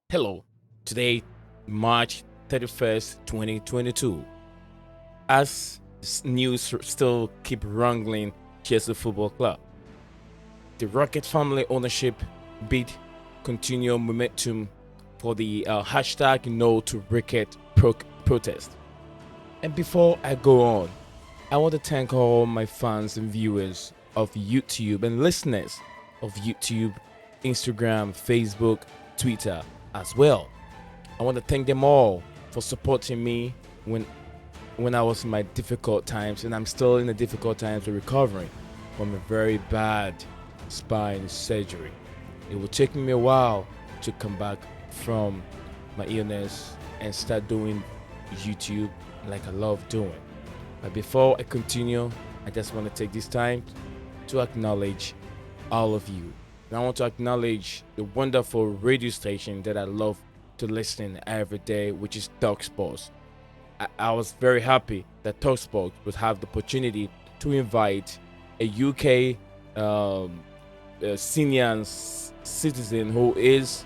Hello, today, March 31st, 2022. As news still keep wrangling Chelsea Football Club, the Rocket family ownership bid continue momentum for the hashtag no to Ricketts protest. And before I go on, I want to thank all my fans and viewers of YouTube and listeners of YouTube, Instagram, Facebook, Twitter as well. I want to thank them all for supporting me when I was in my difficult times, and I'm still in the difficult times of recovering from a very bad spine surgery. It will take me a while to come back from my illness and start doing YouTube like I love doing. But before I continue, I just want to take this time to acknowledge all of you. And I want to acknowledge the wonderful radio station that I love to listen every day, which is TalkSports. I was very happy that TalkSports would have the opportunity to invite a UK senior citizen who is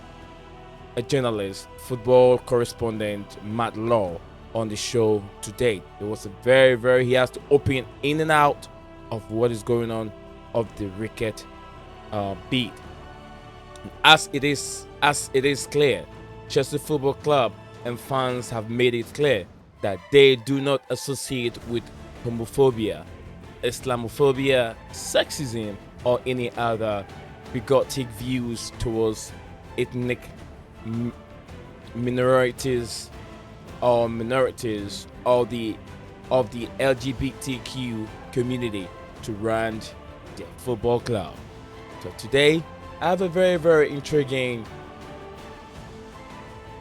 a journalist, football correspondent, Matt Law, on the show today. It was a he has to open in and out of what is going on of the Ricketts beat. As it is clear, Chelsea Football Club and fans have made it clear that they do not associate with homophobia, Islamophobia, sexism, or any other bigotic views towards ethnic minorities or the LGBTQ community to run their football club. So today, I have a very intriguing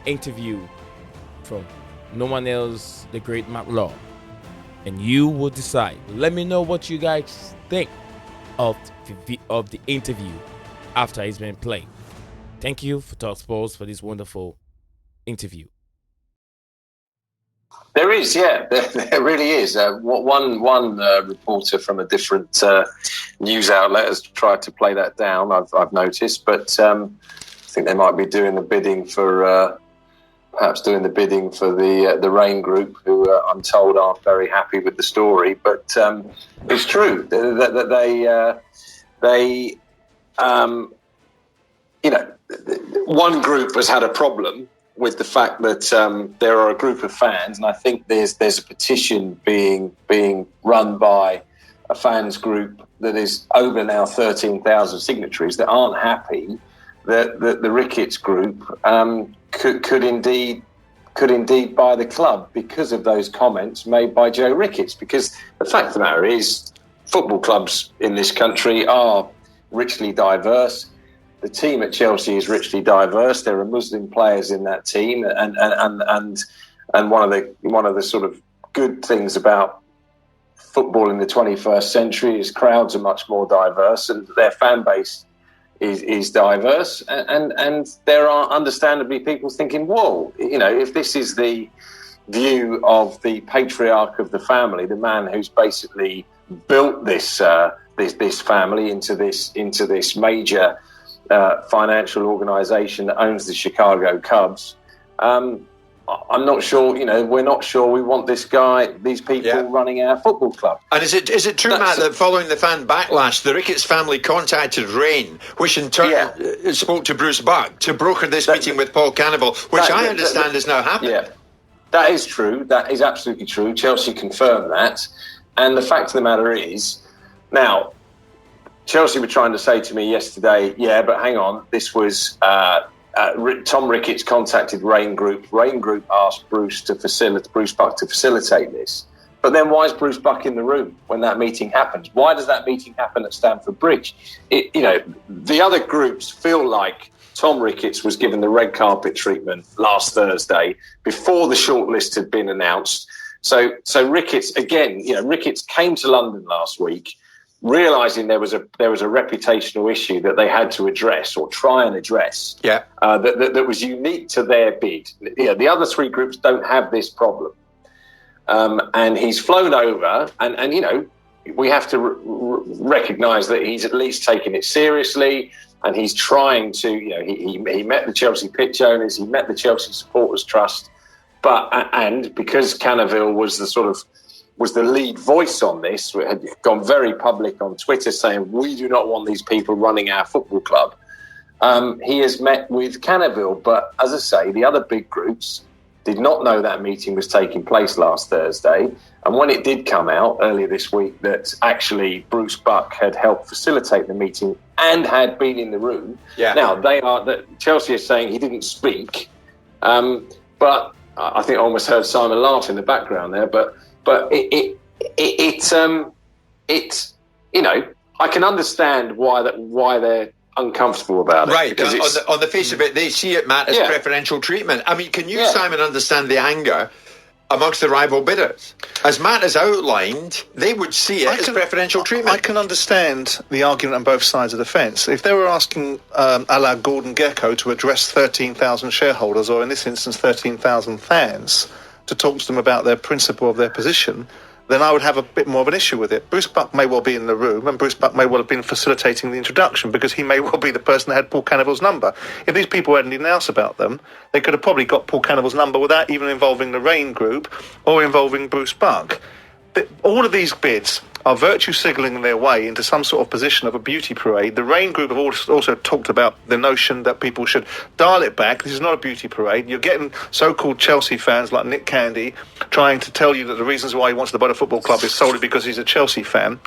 interview from no one else, the great Matt Law. And you will decide. Let me know what you guys think of the interview after it's been played. Thank you for TalkSports for this wonderful interview. There is, yeah, there really is. One reporter from a different news outlet has tried to play that down. I've noticed, but I think they might be doing the bidding for the Rain Group, who I'm told aren't very happy with the story. But it's true that they one group has had a problem with the fact that there are a group of fans, and I think there's a petition being run by a fans group that is over now 13,000 signatories that aren't happy that the Ricketts group could indeed buy the club because of those comments made by Joe Ricketts. Because the fact of the matter is, football clubs in this country are richly diverse. The team at Chelsea is richly diverse. There are Muslim players in that team, and one of the sort of good things about football in the 21st century is crowds are much more diverse, and their fan base is diverse. And there are understandably people thinking, whoa, if this is the view of the patriarch of the family, the man who's basically built this family into this major financial organisation that owns the Chicago Cubs. I'm not sure. We're not sure we want these people running our football club. And is it true, Matt, that following the fan backlash, the Ricketts family contacted Rain, which in turn spoke to Bruce Buck to broker this meeting with Paul Canoville, which I understand is now happening. Yeah, that is true. That is absolutely true. Chelsea confirmed that, and the fact of the matter is, now, Chelsea were trying to say to me yesterday, yeah, but hang on, this was Tom Ricketts contacted Rain Group. Rain Group asked Bruce Buck to facilitate this. But then why is Bruce Buck in the room when that meeting happens? Why does that meeting happen at Stamford Bridge? The other groups feel like Tom Ricketts was given the red carpet treatment last Thursday before the shortlist had been announced. So Ricketts, again, Ricketts came to London last week, realising there was a reputational issue that they had to address or try and address. That was unique to their bid. The other three groups don't have this problem, and he's flown over, and we have to recognise that he's at least taken it seriously. and he's trying to, he met the Chelsea pitch owners, he met the Chelsea Supporters Trust, and because Canoville was the lead voice on this, had gone very public on Twitter saying we do not want these people running our football club. He has met with Canoville, but as I say, the other big groups did not know that meeting was taking place last Thursday. And when it did come out earlier this week that actually Bruce Buck had helped facilitate the meeting and had been in the room, now Chelsea is saying he didn't speak, but I think I almost heard Simon laugh in the background there. But it's I can understand why they're uncomfortable about it. Right, on the face of it, they see it, Matt, as preferential treatment. I mean, can you, Simon, understand the anger amongst the rival bidders? As Matt has outlined, they would see it as preferential treatment. I can understand the argument on both sides of the fence. If they were asking a la Gordon Gekko to address 13,000 shareholders, or in this instance 13,000 fans, to talk to them about their principle of their position, then I would have a bit more of an issue with it. Bruce Buck may well be in the room, and Bruce Buck may well have been facilitating the introduction, because he may well be the person that had Paul Canaville's number. If these people hadn't even asked about them, they could have probably got Paul Canaville's number without even involving the Rain Group or involving Bruce Buck. All of these bids are virtue signalling their way into some sort of position of a beauty parade. The Rain Group have also talked about the notion that people should dial it back. This is not a beauty parade. You're getting so-called Chelsea fans like Nick Candy trying to tell you that the reasons why he wants to buy a football club is solely because he's a Chelsea fan.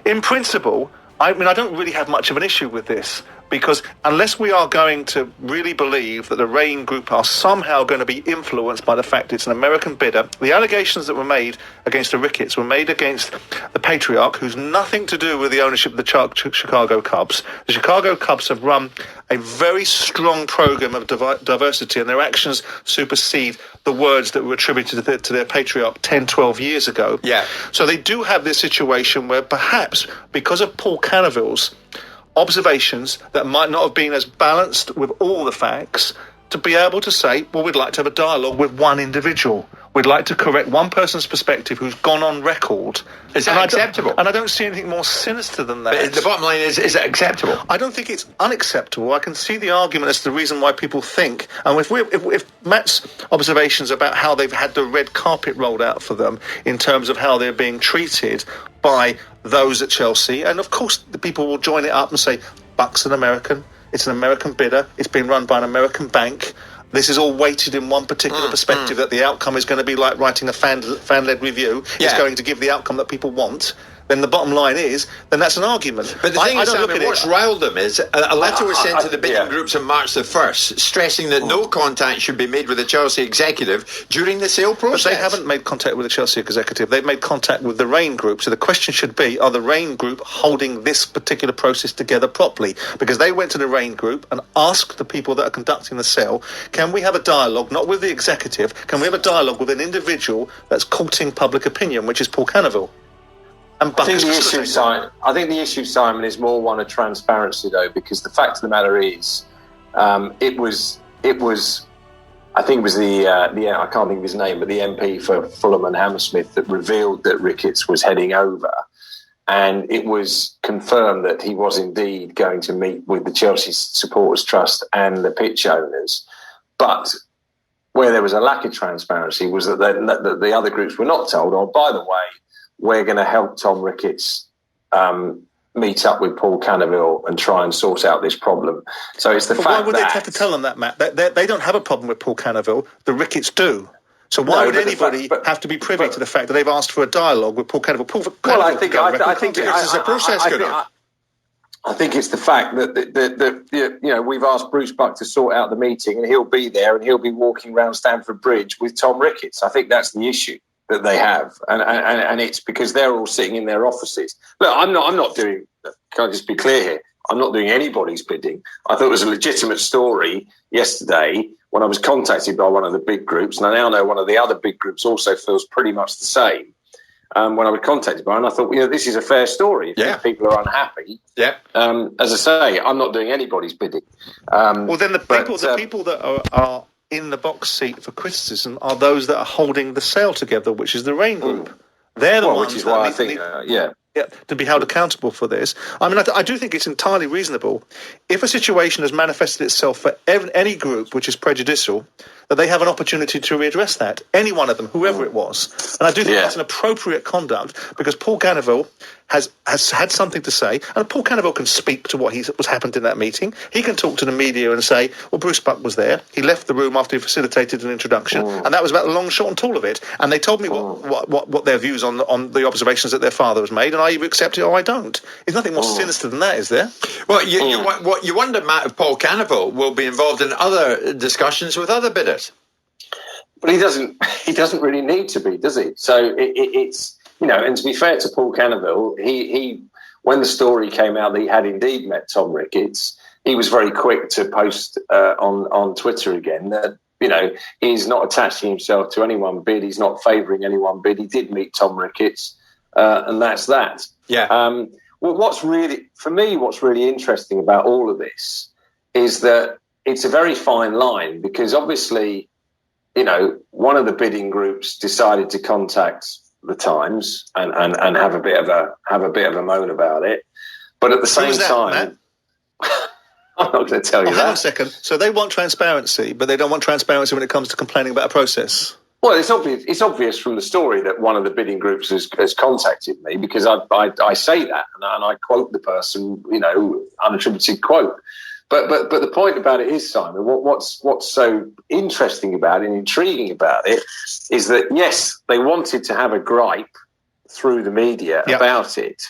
In principle, I don't really have much of an issue with this, because unless we are going to really believe that the Rain Group are somehow going to be influenced by the fact it's an American bidder, the allegations that were made against the Ricketts were made against the patriarch, who's nothing to do with the ownership of the Chicago Cubs. The Chicago Cubs have run a very strong program of diversity, and their actions supersede the words that were attributed to their patriarch 10, 12 years ago. Yeah. So they do have this situation where perhaps because of Paul Canaville's observations that might not have been as balanced with all the facts, to be able to say, well, we'd like to have a dialogue with one individual. We'd like to correct one person's perspective who's gone on record. Is that acceptable? And I don't see anything more sinister than that. But the bottom line is it acceptable? I don't think it's unacceptable. I can see the argument as to the reason why people think, and if Matt's observations about how they've had the red carpet rolled out for them in terms of how they're being treated by those at Chelsea, and of course the people will join it up and say, Buck's an American, it's an American bidder, it's been run by an American bank, this is all weighted in one particular perspective, that the outcome is going to be like writing a fan-led review. It's going to give the outcome that people want. Then the bottom line is, then that's an argument. But the thing is, Simon, what's riled them is a letter was sent to the bidding groups on March the 1st, stressing that no contact should be made with the Chelsea executive during the sale process. But they haven't made contact with the Chelsea executive. They've made contact with the Rain Group. So the question should be, are the Rain Group holding this particular process together properly? Because they went to the Rain Group and asked the people that are conducting the sale, can we have a dialogue, not with the executive, can we have a dialogue with an individual that's courting public opinion, which is Paul Canaville? I think the issue, Simon, is more one of transparency, though, because the fact of the matter is, it was. I think it was I can't think of his name, but the MP for Fulham and Hammersmith that revealed that Ricketts was heading over, and it was confirmed that he was indeed going to meet with the Chelsea Supporters Trust and the pitch owners, but where there was a lack of transparency was that the other groups were not told, oh, by the way, we're going to help Tom Ricketts meet up with Paul Canaville and try and sort out this problem. So it's the fact that... Why would they have to tell them that, Matt? They don't have a problem with Paul Canaville. The Ricketts do. So why would anybody have to be privy to the fact that they've asked for a dialogue with Paul Canaville? I think it's the fact that we've asked Bruce Buck to sort out the meeting, and he'll be there, and he'll be walking around Stamford Bridge with Tom Ricketts. I think that's the issue that they have, and it's because they're all sitting in their offices. Look, I'm not doing. Can I just be clear here? I'm not doing anybody's bidding. I thought it was a legitimate story yesterday when I was contacted by one of the big groups, and I now know one of the other big groups also feels pretty much the same. When I was contacted by, and I thought, this is a fair story. If people are unhappy, as I say, I'm not doing anybody's bidding. Well, then the people that are in the box seat for criticism are those that are holding the sale together, which is the Rain Group. They're the ones. Which is why I think, to be held accountable for this. I mean, I do think it's entirely reasonable if a situation has manifested itself for any group which is prejudicial, that they have an opportunity to readdress that. Any one of them, whoever it was. And I do think that's an appropriate conduct, because Paul Canoville has had something to say, and Paul Canoville can speak to what was happened in that meeting. He can talk to the media and say, well, Bruce Buck was there. He left the room after he facilitated an introduction, and that was about the long, short and tall of it. And they told me what their views on the observations that their father has made, and I either accept it or I don't. There's nothing more sinister than that, is there? Well, you wonder, Matt, if Paul Canoville will be involved in other discussions with other bidders. But he doesn't. He doesn't really need to be, does he? So it's And to be fair to Paul Canoville, he when the story came out that he had indeed met Tom Ricketts, he was very quick to post on Twitter again that he's not attaching himself to any one bid. He's not favouring any one bid. He did meet Tom Ricketts, and that's that. Yeah. Well, what's really interesting about all of this is that it's a very fine line, because obviously, one of the bidding groups decided to contact the Times and have a bit of a moan about it, but at the same time, I'm not going to tell you that. Hang on a second. So they want transparency, but they don't want transparency when it comes to complaining about a process. Well, it's obvious from the story that one of the bidding groups has contacted me, because I say that and I quote the person, unattributed quote. But the point about it is, Simon, what's so interesting about it and intriguing about it is that, yes, they wanted to have a gripe through the media about it,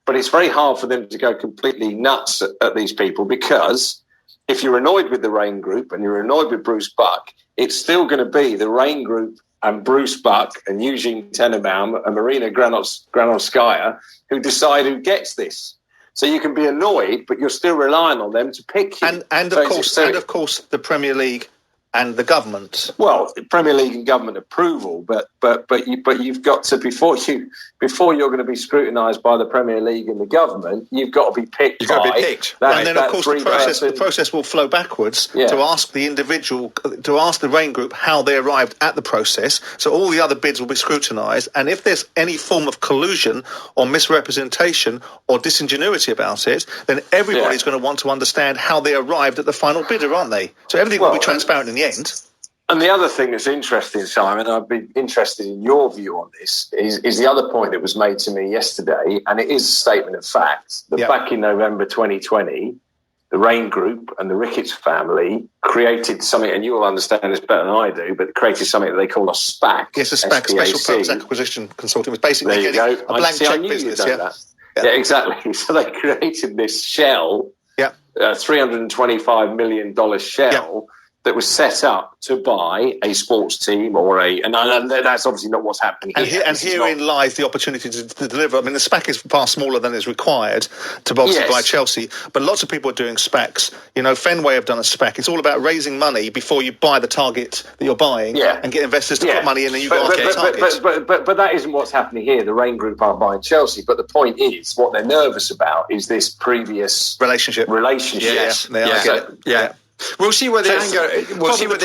but it's very hard for them to go completely nuts at these people, because if you're annoyed with the Rain Group and you're annoyed with Bruce Buck, it's still going to be the Rain Group and Bruce Buck and Eugene Tenenbaum and Marina Granovskaya who decide who gets this. So you can be annoyed, but you're still relying on them to pick you. And of course, the Premier League and the government. Well, Premier League and government approval, but you've got to, before you're going to be scrutinised by the Premier League and the government, you've got to be picked. You've got to be picked, and then of course the process will flow backwards to ask the individual, to ask the Rain Group how they arrived at the process. So all the other bids will be scrutinised, and if there's any form of collusion or misrepresentation or disingenuity about it, then everybody's going to want to understand how they arrived at the final bidder, aren't they? So everything will be transparent in the end. And the other thing that's interesting, Simon, I'd be interested in your view on this, is the other point that was made to me yesterday, and it is a statement of fact, that back in November 2020, the Rain Group and the Ricketts family created something, and you will understand this better than I do, but created something that they call a SPAC. Yes, a SPAC, Special Purpose Acquisition Consortium. It's basically getting a blank check business. Yeah, exactly. So they created this shell, $325 million shell, that was set up to buy a sports team and that's obviously not what's happening here. And herein lies the opportunity to deliver. I mean, the SPAC is far smaller than is required to obviously buy Chelsea, but lots of people are doing SPACs. Fenway have done a SPAC. It's all about raising money before you buy the target that you're buying and get investors to put money in, and you go after the target. But that isn't what's happening here. The Rain Group aren't buying Chelsea, but the point is, what they're nervous about is this previous relationship. Yeah. We'll see where the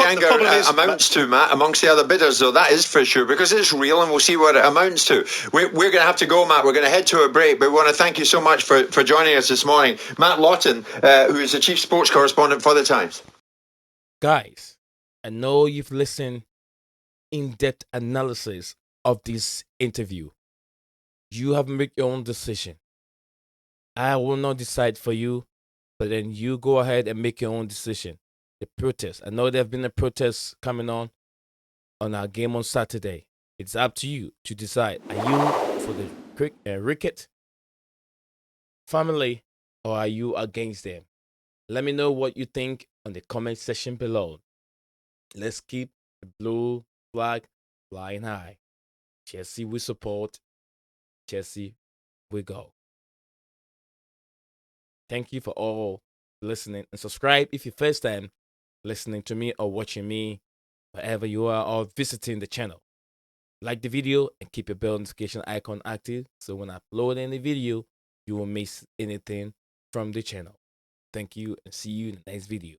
anger amounts to, Matt, amongst the other bidders, though. That is for sure, because it's real, and we'll see what it amounts to. We're going to have to go, Matt. We're going to head to a break, but we want to thank you so much for joining us this morning. Matt Lawton, who is the chief sports correspondent for the Times. Guys, I know you've listened in-depth analysis of this interview. You have made your own decision. I will not decide for you. But then you go ahead and make your own decision. The protest. I know there have been a protest coming on our game on Saturday. It's up to you to decide. Are you for the Ricketts family, or are you against them? Let me know what you think on the comment section below. Let's keep the blue flag flying high. Chelsea we support. Chelsea we go. Thank you for all listening, and subscribe if you're first time listening to me or watching me wherever you are, or visiting the channel. Like the video and keep your bell notification icon active, so when I upload any video, you won't miss anything from the channel. Thank you, and see you in the next video.